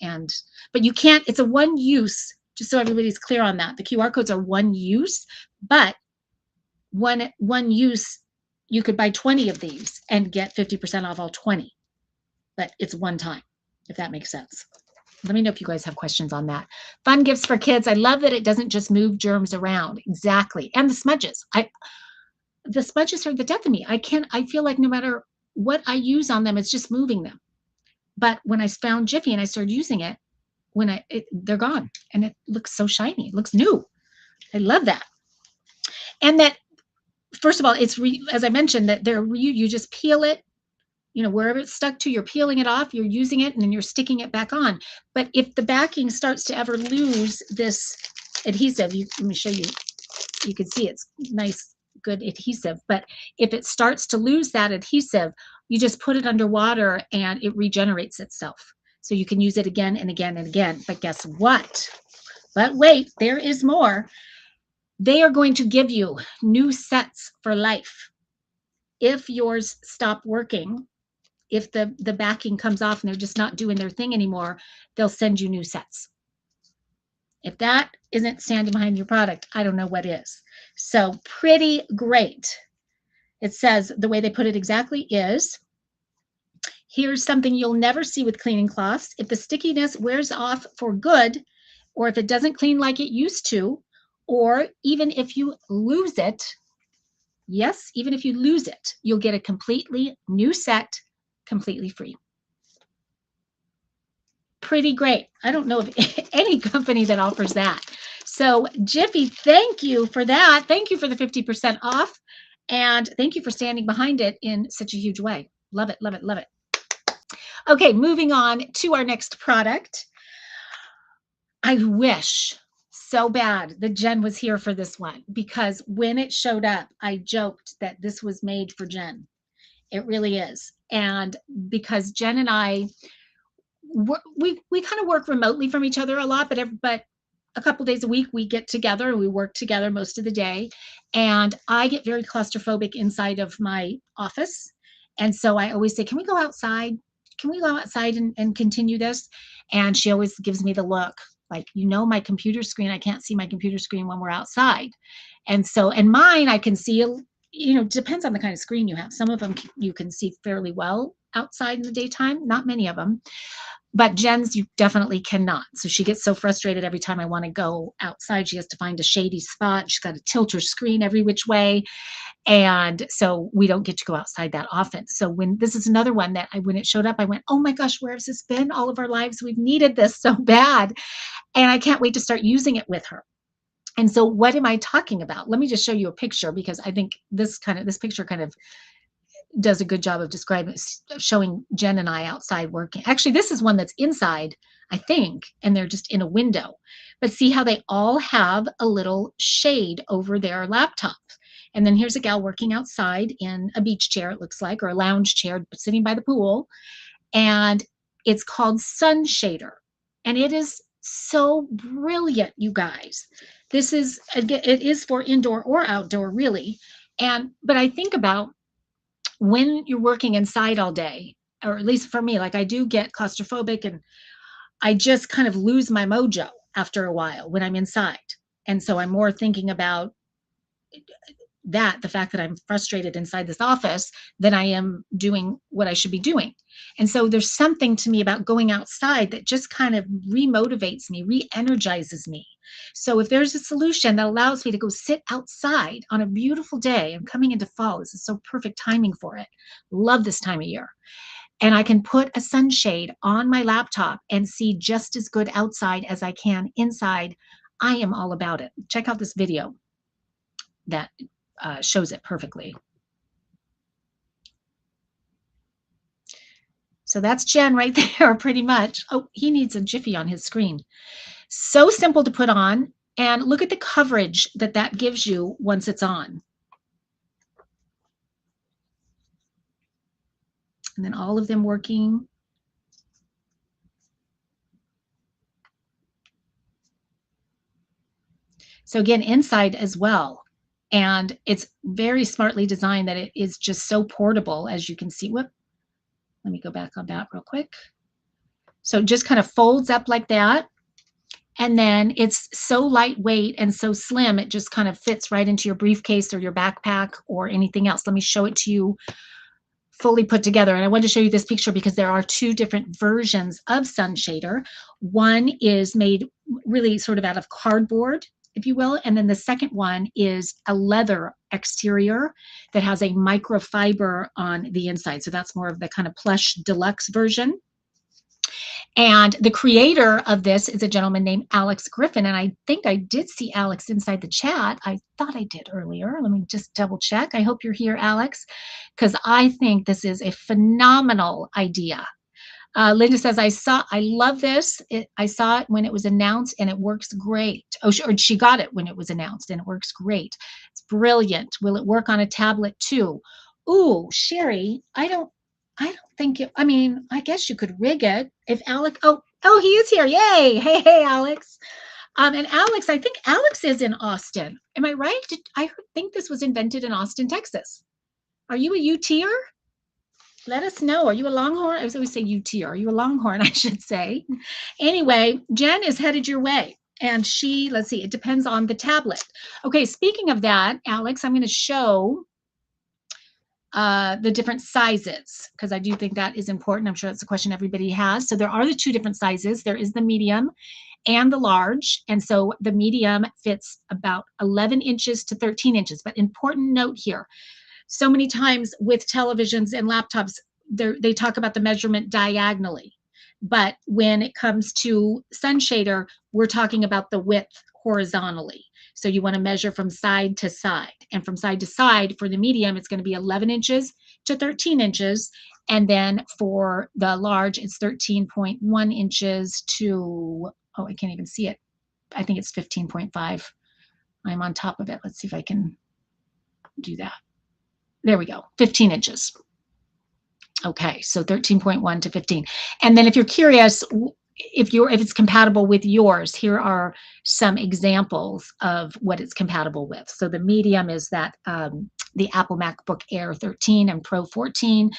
But you can't, it's a one use, just so everybody's clear on that. The QR codes are one use, but one use, you could buy 20 of these and get 50% off all 20, but it's one time, if that makes sense. Let me know if you guys have questions on that. Fun gifts for kids. I love that it doesn't just move germs around. Exactly. And the smudges. The smudges are the death of me. I feel like no matter what I use on them, it's just moving them. But when I found Jiffy and I started using it, they're gone and it looks so shiny. It looks new. I love that. And that, first of all, it's as I mentioned, that you just peel it, wherever it's stuck to, you're peeling it off, you're using it, and then you're sticking it back on. But if the backing starts to ever lose this adhesive, let me show you. You can see it's nice, good adhesive. But if it starts to lose that adhesive, you just put it underwater and it regenerates itself. So you can use it again and again and again. But guess what? But wait, there is more. They are going to give you new sets for life. If yours stop working, if the backing comes off and they're just not doing their thing anymore, they'll send you new sets. If that isn't standing behind your product, I don't know what is. So pretty great. It says the way they put it exactly is, here's something you'll never see with cleaning cloths. If the stickiness wears off for good, or if it doesn't clean like it used to, or even if you lose it, yes, even if you lose it, you'll get a completely new set, completely free. Pretty great. I don't know of any company that offers that. So Jiffy, thank you for that. Thank you for the 50% off. And thank you for standing behind it in such a huge way. Love it, love it, love it. Okay, moving on to our next product. I wish so bad that Jen was here for this one, because when it showed up, I joked that this was made for Jen. It really is. And because Jen and I, we kind of work remotely from each other a lot, but a couple days a week we get together and we work together most of the day. And I get very claustrophobic inside of my office. And so I always say, can we go outside? Can we go outside and continue this? And she always gives me the look like, my computer screen, I can't see my computer screen when we're outside. And so, and mine, I can see, depends on the kind of screen you have. Some of them you can see fairly well outside in the daytime, not many of them. But Jen's, you definitely cannot. So she gets so frustrated every time I want to go outside. She has to find a shady spot. She's got to tilt her screen every which way. And so we don't get to go outside that often. So this is another one that when it showed up, I went, oh my gosh, where has this been? All of our lives, we've needed this so bad. And I can't wait to start using it with her. And so what am I talking about? Let me just show you a picture, because I think this picture kind of does a good job of describing, showing Jen and I outside working. Actually, this is one that's inside, I think, and they're just in a window. But see how they all have a little shade over their laptop. And then here's a gal working outside in a beach chair, it looks like, or a lounge chair, sitting by the pool. And it's called Sun Shader. And it is so brilliant, you guys. This is, again, it is for indoor or outdoor, really. But I think about when you're working inside all day, or at least for me, like I do get claustrophobic and I just kind of lose my mojo after a while when I'm inside. And so I'm more thinking about the fact that I'm frustrated inside this office than I am doing what I should be doing. And so there's something to me about going outside that just kind of remotivates me, re-energizes me. So if there's a solution that allows me to go sit outside on a beautiful day, and coming into fall, this is so perfect timing for it. Love this time of year. And I can put a sunshade on my laptop and see just as good outside as I can inside. I am all about it. Check out this video that shows it perfectly. So that's Jen right there, pretty much. Oh, he needs a jiffy on his screen. So simple to put on. And look at the coverage that gives you once it's on. And then all of them working. So again, inside as well. And it's very smartly designed that it is just so portable, as you can see. Let me go back on that real quick. So it just kind of folds up like that. And then it's so lightweight and so slim, it just kind of fits right into your briefcase or your backpack or anything else. Let me show it to you fully put together. And I wanted to show you this picture because there are two different versions of Sun Shader. One is made really sort of out of cardboard, if you will. And then the second one is a leather exterior that has a microfiber on the inside. So that's more of the kind of plush deluxe version. And the creator of this is a gentleman named Alex Griffin. And I think I did see Alex inside the chat. I thought I did earlier. Let me just double check. I hope you're here, Alex, because I think this is a phenomenal idea. Linda says, I love this. I saw it when it was announced and it works great. Oh, she got it when it was announced and it works great. It's brilliant. Will it work on a tablet too? Ooh, Sherry, I don't think it, I mean, I guess you could rig it if Alex, oh, he is here. Yay. Hey, Alex. And Alex, I think Alex is in Austin. Am I right? I think this was invented in Austin, Texas. Are you a UTer? Let us know. Are you a Longhorn? I always say UT. Are you a Longhorn, I should say. Anyway, Jen is headed your way. And let's see, it depends on the tablet. Okay, speaking of that, Alex, I'm going to show the different sizes, because I do think that is important. I'm sure that's a question everybody has. So there are the two different sizes. There is the medium and the large. And so the medium fits about 11 inches to 13 inches. But important note here, so many times with televisions and laptops, they talk about the measurement diagonally. But when it comes to Sun Shader, we're talking about the width horizontally. So you want to measure from side to side. And from side to side, for the medium, it's going to be 11 inches to 13 inches. And then for the large, it's 13.1 inches to oh, I can't even see it. I think it's 15.5. I'm on top of it. Let's see if I can do that. There we go, 15 inches. Okay, so 13.1 to 15. And then if you're curious, if it's compatible with yours, here are some examples of what it's compatible with. So the medium is that the Apple MacBook Air 13 and Pro 14,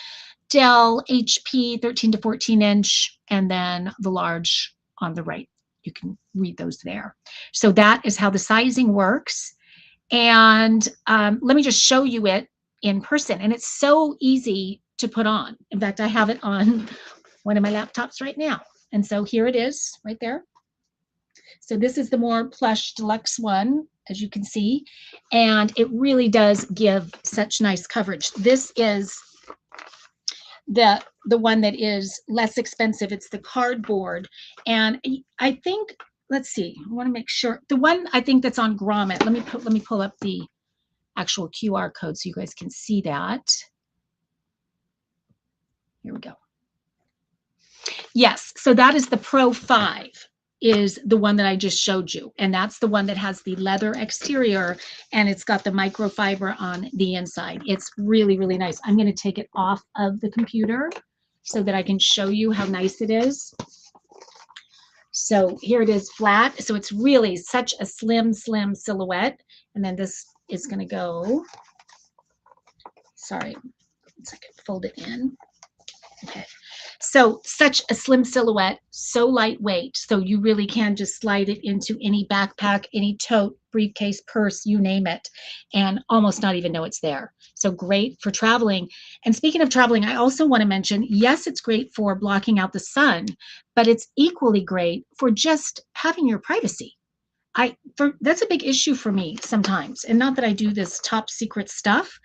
Dell HP 13 to 14 inch, and then the large on the right. You can read those there. So that is how the sizing works. And let me just show you it in person. And it's so easy to put on. In fact, I have it on one of my laptops right now. And so here it is right there. So this is the more plush deluxe one, as you can see. And it really does give such nice coverage. This is the one that is less expensive. It's the cardboard. And I think, let's see, I want to make sure. The one I think that's on Grommet, let me pull up the actual QR code so you guys can see that. Here we go. Yes, so that is the Pro 5, is the one that I just showed you. And that's the one that has the leather exterior and it's got the microfiber on the inside. It's really, really nice. I'm going to take it off of the computer so that I can show you how nice it is. So here it is flat. So it's really such a slim, slim silhouette. And then this is going to go, sorry, 1 second, fold it in. Okay. So such a slim silhouette, so lightweight. So you really can just slide it into any backpack, any tote, briefcase, purse, you name it, and almost not even know it's there. So great for traveling. And speaking of traveling, I also want to mention, yes, it's great for blocking out the sun, but it's equally great for just having your privacy. That's a big issue for me sometimes. And not that I do this top secret stuff,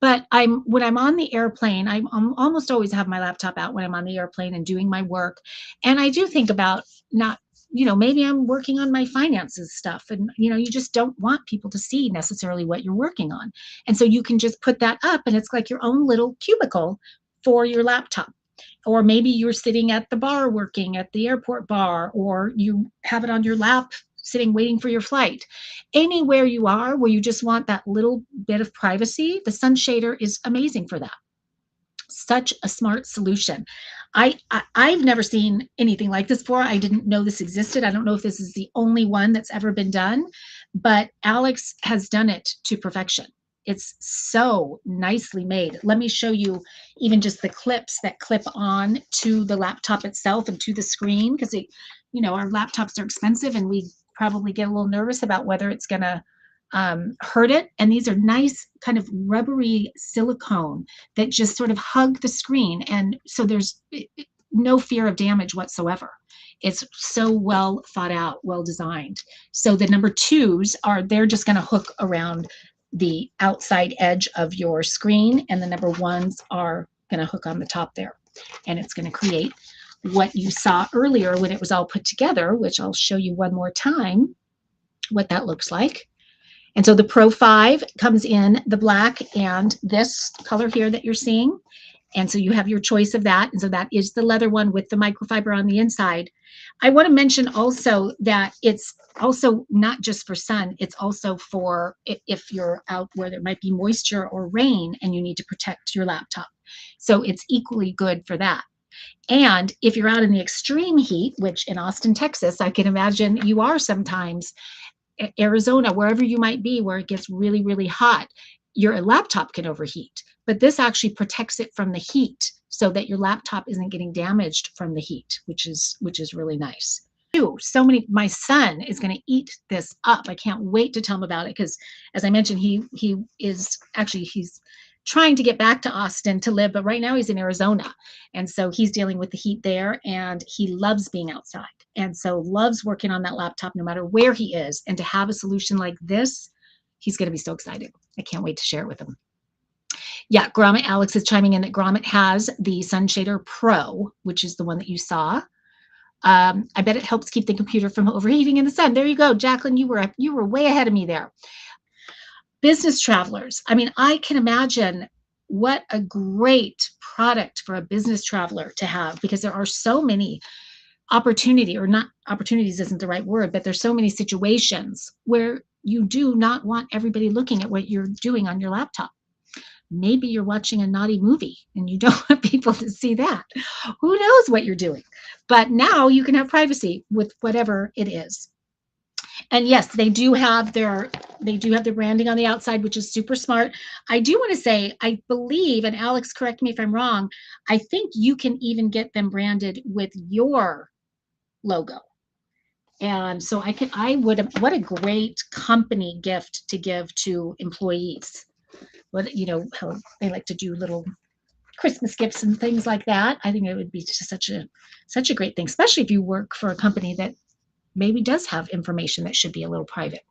but when I'm on the airplane, I'm almost always have my laptop out when I'm on the airplane and doing my work. And I do think about not, maybe I'm working on my finances stuff, and, you just don't want people to see necessarily what you're working on. And so you can just put that up and it's like your own little cubicle for your laptop. Or maybe you're sitting at the bar working at the airport bar, or you have it on your lap sitting waiting for your flight. Anywhere you are where you just want that little bit of privacy, the sun shader is amazing for that. Such a smart solution. I've never seen anything like this before. I didn't know this existed. I don't know if this is the only one that's ever been done, but Alex has done it to perfection. It's so nicely made. Let me show you even just the clips that clip on to the laptop itself and to the screen, because our laptops are expensive and we probably get a little nervous about whether it's going to hurt it. And these are nice kind of rubbery silicone that just sort of hug the screen. And so there's no fear of damage whatsoever. It's so well thought out, well designed. So the number 2s they're just going to hook around the outside edge of your screen. And the number 1s are going to hook on the top there. And it's going to create what you saw earlier when it was all put together, which I'll show you one more time what that looks like. And so the Pro 5 comes in the black and this color here that you're seeing. And so you have your choice of that. And so that is the leather one with the microfiber on the inside. I want to mention also that it's also not just for sun, it's also for if you're out where there might be moisture or rain and you need to protect your laptop. So it's equally good for that. And if you're out in the extreme heat, which in Austin, Texas, I can imagine you are sometimes, Arizona, wherever you might be, where it gets really, really hot, your laptop can overheat. But this actually protects it from the heat so that your laptop isn't getting damaged from the heat, which is really nice. My son is going to eat this up. I can't wait to tell him about it because, as I mentioned, he's trying to get back to Austin to live, but right now he's in Arizona. And so he's dealing with the heat there and he loves being outside. And so loves working on that laptop no matter where he is. And to have a solution like this, he's going to be so excited. I can't wait to share it with him. Yeah, Grommet, Alex is chiming in that Grommet has the Sun Shader Pro, which is the one that you saw. I bet it helps keep the computer from overheating in the sun. There you go, Jacqueline, you were way ahead of me there. Business travelers. I mean, I can imagine what a great product for a business traveler to have, because there are so many opportunity, or not opportunities isn't the right word, but there's so many situations where you do not want everybody looking at what you're doing on your laptop. Maybe you're watching a naughty movie and you don't want people to see that. Who knows what you're doing? But now you can have privacy with whatever it is. And yes, they do have their branding on the outside, which is super smart. I do want to say, I believe, and Alex, correct me if I'm wrong, I think you can even get them branded with your logo. And so what a great company gift to give to employees. What, how they like to do little Christmas gifts and things like that. I think it would be just such a great thing, especially if you work for a company that maybe does have information that should be a little private.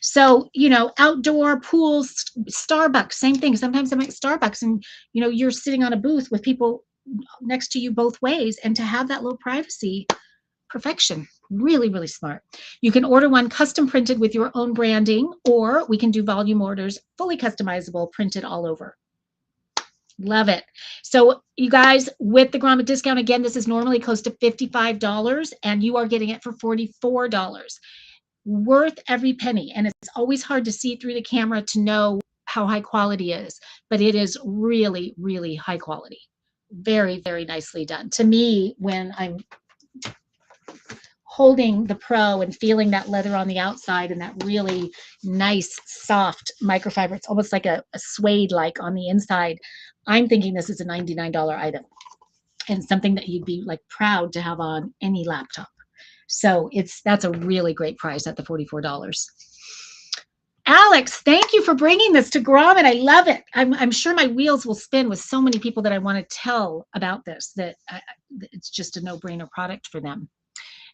So, outdoor pools, Starbucks, same thing. Sometimes I'm at Starbucks and, you're sitting on a booth with people next to you both ways. And to have that little privacy, perfection. Really, really smart. You can order one custom printed with your own branding, or we can do volume orders, fully customizable, printed all over. Love it. So you guys, with the Grommet discount, again, this is normally close to $55 and you are getting it for $44. Worth every penny. And it's always hard to see through the camera to know how high quality it is, but it is really, really high quality. Very, very nicely done. To me, when I'm holding the Pro and feeling that leather on the outside and that really nice, soft microfiber, it's almost like a suede-like on the inside. I'm thinking this is a $99 item and something that you'd be like proud to have on any laptop. So that's a really great price at the $44. Alex, thank you for bringing this to Grommet. I love it. I'm sure my wheels will spin with so many people that I want to tell about this, that it's just a no-brainer product for them,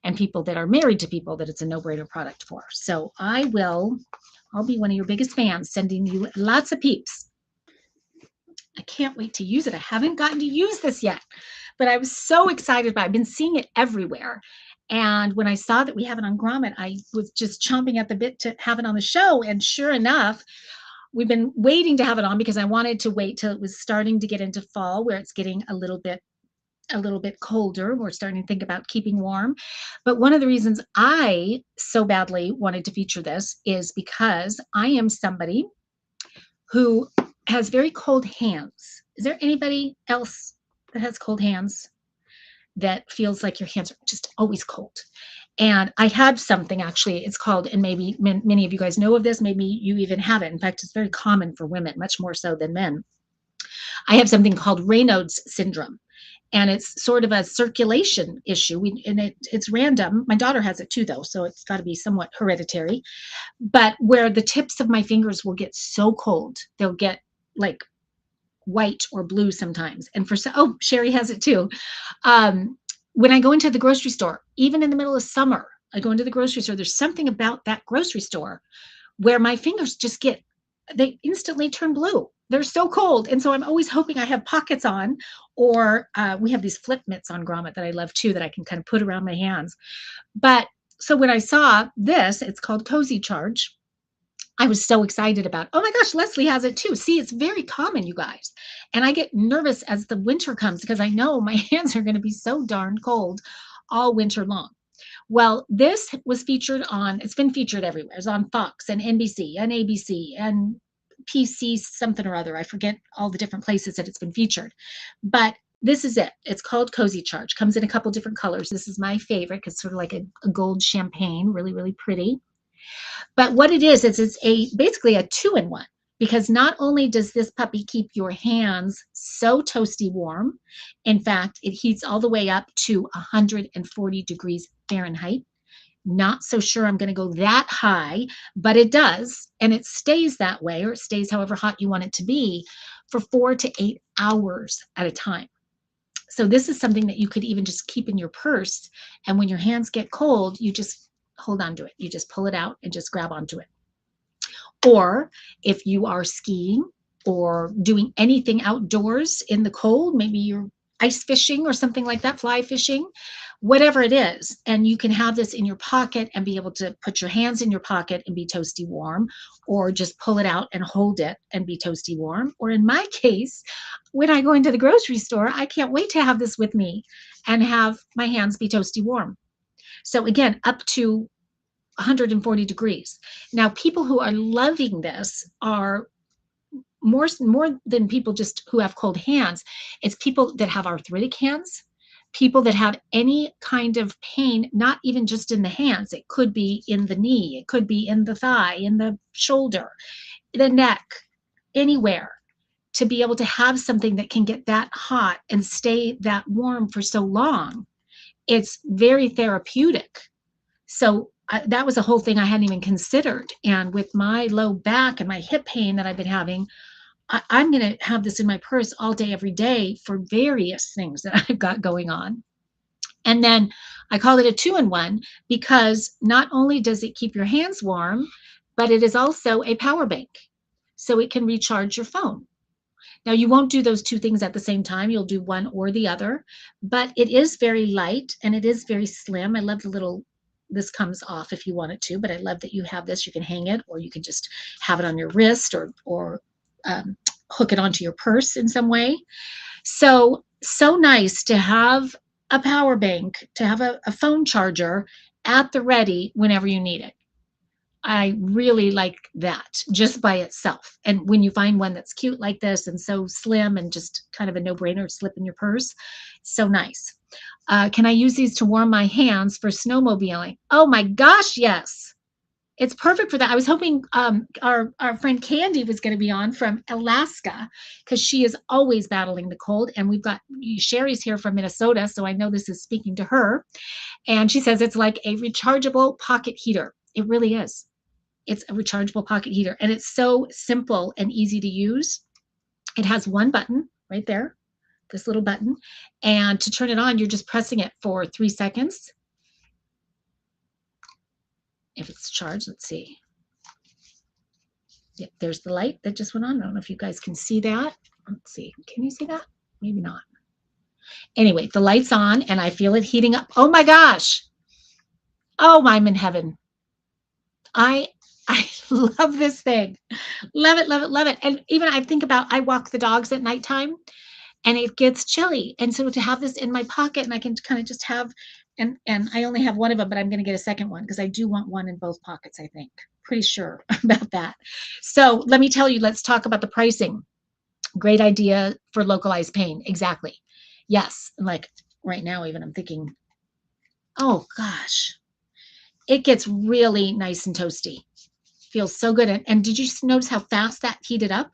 and people that are married to people that it's a no-brainer product for. So I'll be one of your biggest fans, sending you lots of peeps. I can't wait to use it. I haven't gotten to use this yet, but I was so excited about it. I've been seeing it everywhere. And when I saw that we have it on Grommet, I was just chomping at the bit to have it on the show. And sure enough, we've been waiting to have it on because I wanted to wait till it was starting to get into fall, where it's getting a little bit colder. We're starting to think about keeping warm. But one of the reasons I so badly wanted to feature this is because I am somebody who has very cold hands. Is there anybody else that has cold hands, that feels like your hands are just always cold? And I have something, actually, it's called, and maybe many of you guys know of this, maybe you even have it. In fact, it's very common for women, much more so than men. I have something called Raynaud's syndrome. And it's sort of a circulation issue. It's random. My daughter has it too, though, so it's got to be somewhat hereditary. But where the tips of my fingers will get so cold, they'll get like white or blue sometimes. And Sherry has it too. When I go into the grocery store, even in the middle of summer, I go into the grocery store, there's something about that grocery store where my fingers they instantly turn blue. They're so cold. And so I'm always hoping I have pockets on, or we have these flip mitts on Grommet that I love too, that I can kind of put around my hands. But so when I saw this, it's called Cozy Charge. I was so excited about, oh my gosh, Leslie has it too. See, it's very common, you guys. And I get nervous as the winter comes because I know my hands are going to be so darn cold all winter long. Well, this was it's been featured everywhere. It's on Fox and NBC and ABC and PC something or other. I forget all the different places that it's been featured. But this is it. It's called Cozy Charge. Comes in a couple different colors. This is my favorite because it's sort of like a gold champagne, really, really pretty. But what it is it's basically a 2-in-1, because not only does this puppy keep your hands so toasty warm, in fact, it heats all the way up to 140 degrees Fahrenheit. Not so sure I'm going to go that high, but it does, and it stays that way, or it stays however hot you want it to be, for 4 to 8 hours at a time. So this is something that you could even just keep in your purse, and when your hands get cold, you just hold on to it. You just pull it out and just grab onto it. Or if you are skiing or doing anything outdoors in the cold, maybe you're ice fishing or something like that, fly fishing, whatever it is. And you can have this in your pocket and be able to put your hands in your pocket and be toasty warm, or just pull it out and hold it and be toasty warm. Or in my case, when I go into the grocery store, I can't wait to have this with me and have my hands be toasty warm. So again, up to 140 degrees. Now, people who are loving this are more than people just who have cold hands. It's people that have arthritic hands, people that have any kind of pain, not even just in the hands. It could be in the knee, it could be in the thigh, in the shoulder, the neck, anywhere. To be able to have something that can get that hot and stay that warm for so long, it's very therapeutic. So that was a whole thing I hadn't even considered. And with my low back and my hip pain that I've been having, I'm going to have this in my purse all day, every day for various things that I've got going on. And then I call it a 2-in-1 because not only does it keep your hands warm, but it is also a power bank. So it can recharge your phone. Now, you won't do those two things at the same time. You'll do one or the other, but it is very light and it is very slim. I love the little, this comes off if you want it to, but I love that you have this. You can hang it, or you can just have it on your wrist, or hook it onto your purse in some way. So nice to have a power bank, to have a phone charger at the ready whenever you need it. I really like that just by itself. And when you find one that's cute like this and so slim and just kind of a no-brainer, slip in your purse, so nice. Can I use these to warm my hands for snowmobiling? Oh my gosh, yes. It's perfect for that. I was hoping our friend Candy was going to be on from Alaska, because she is always battling the cold. And we've got Sherry's here from Minnesota, so I know this is speaking to her. And she says it's like a rechargeable pocket heater. It really is. It's a rechargeable pocket heater, and it's so simple and easy to use. It has one button right there, this little button. And to turn it on, you're just pressing it for 3 seconds. If it's charged, let's see. Yep, there's the light that just went on. I don't know if you guys can see that. Let's see. Can you see that? Maybe not. Anyway, the light's on and I feel it heating up. Oh my gosh. Oh, I'm in heaven. I love this thing. Love it, love it, love it. And even I think about, I walk the dogs at nighttime and it gets chilly. And so to have this in my pocket, and I can kind of just have, and I only have one of them, but I'm going to get a second one because I do want one in both pockets, I think. Pretty sure about that. So let me tell you, let's talk about the pricing. Great idea for localized pain. Exactly. Yes. Like right now, even I'm thinking, oh gosh, it gets really nice and toasty. Feels so good. And did you notice how fast that heated up?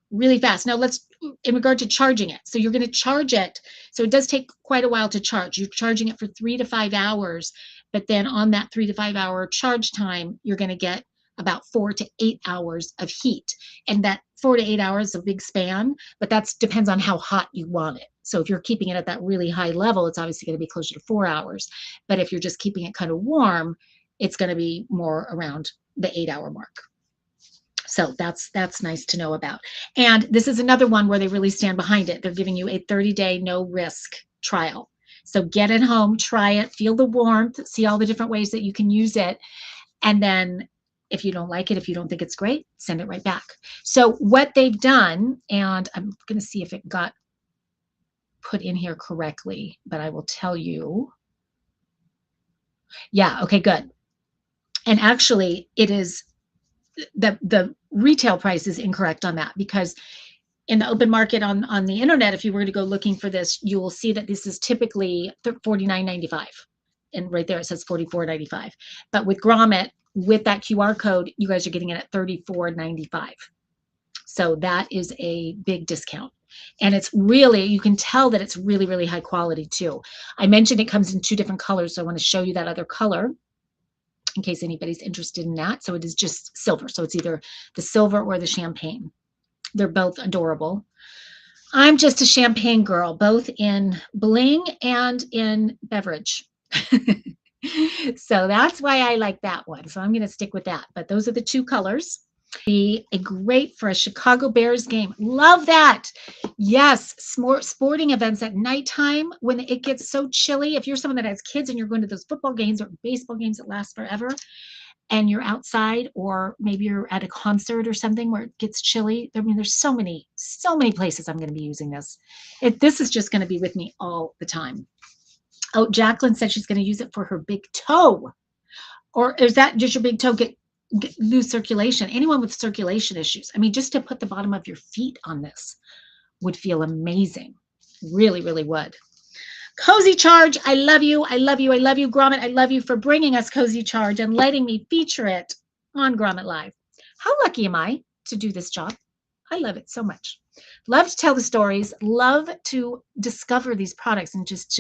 Really fast. Now let's, in regard to charging it. So you're going to charge it. So it does take quite a while to charge. You're charging it for 3 to 5 hours, but then on that 3 to 5 hour charge time, you're going to get about 4 to 8 hours of heat. And that 4 to 8 hours is a big span, but that depends on how hot you want it. So if you're keeping it at that really high level, it's obviously going to be closer to 4 hours. But if you're just keeping it kind of warm, it's going to be more around the 8-hour mark. So that's nice to know about. And this is another one where they really stand behind it. They're giving you a 30-day no risk trial. So get it home, try it, feel the warmth, see all the different ways that you can use it. And then if you don't like it, if you don't think it's great, send it right back. So what they've done, and I'm going to see if it got put in here correctly, but I will tell you. Yeah, okay, good. And actually it is, the retail price is incorrect on that, because in the open market on the internet, if you were to go looking for this, you will see that this is typically $49.95. And right there it says $44.95. But with Grommet, with that QR code, you guys are getting it at $34.95. So that is a big discount. And it's really, you can tell that it's really, really high quality too. I mentioned it comes in 2 different colors, so I want to show you that other color in case anybody's interested in that. So it is just silver. So it's either the silver or the champagne. They're both adorable. I'm just a champagne girl, both in bling and in beverage. So that's why I like that one. So I'm going to stick with that. But those are the 2 colors. Be a great for a Chicago Bears game. Love that. Yes, sporting events at nighttime when it gets so chilly. If you're someone that has kids and you're going to those football games or baseball games that last forever, and you're outside, or maybe you're at a concert or something where it gets chilly. I mean, there's so many places I'm going to be using this. This is just going to be with me all the time. Oh, Jacqueline said she's going to use it for her big toe. Or is that just your big toe get lose circulation? Anyone with circulation issues, I mean, just to put the bottom of your feet on this would feel amazing. Really, really would. Cozy Charge, I love you. I love you. I love you, Grommet. I love you for bringing us Cozy Charge and letting me feature it on Grommet Live. How lucky am I to do this job? I love it so much. Love to tell the stories. Love to discover these products and just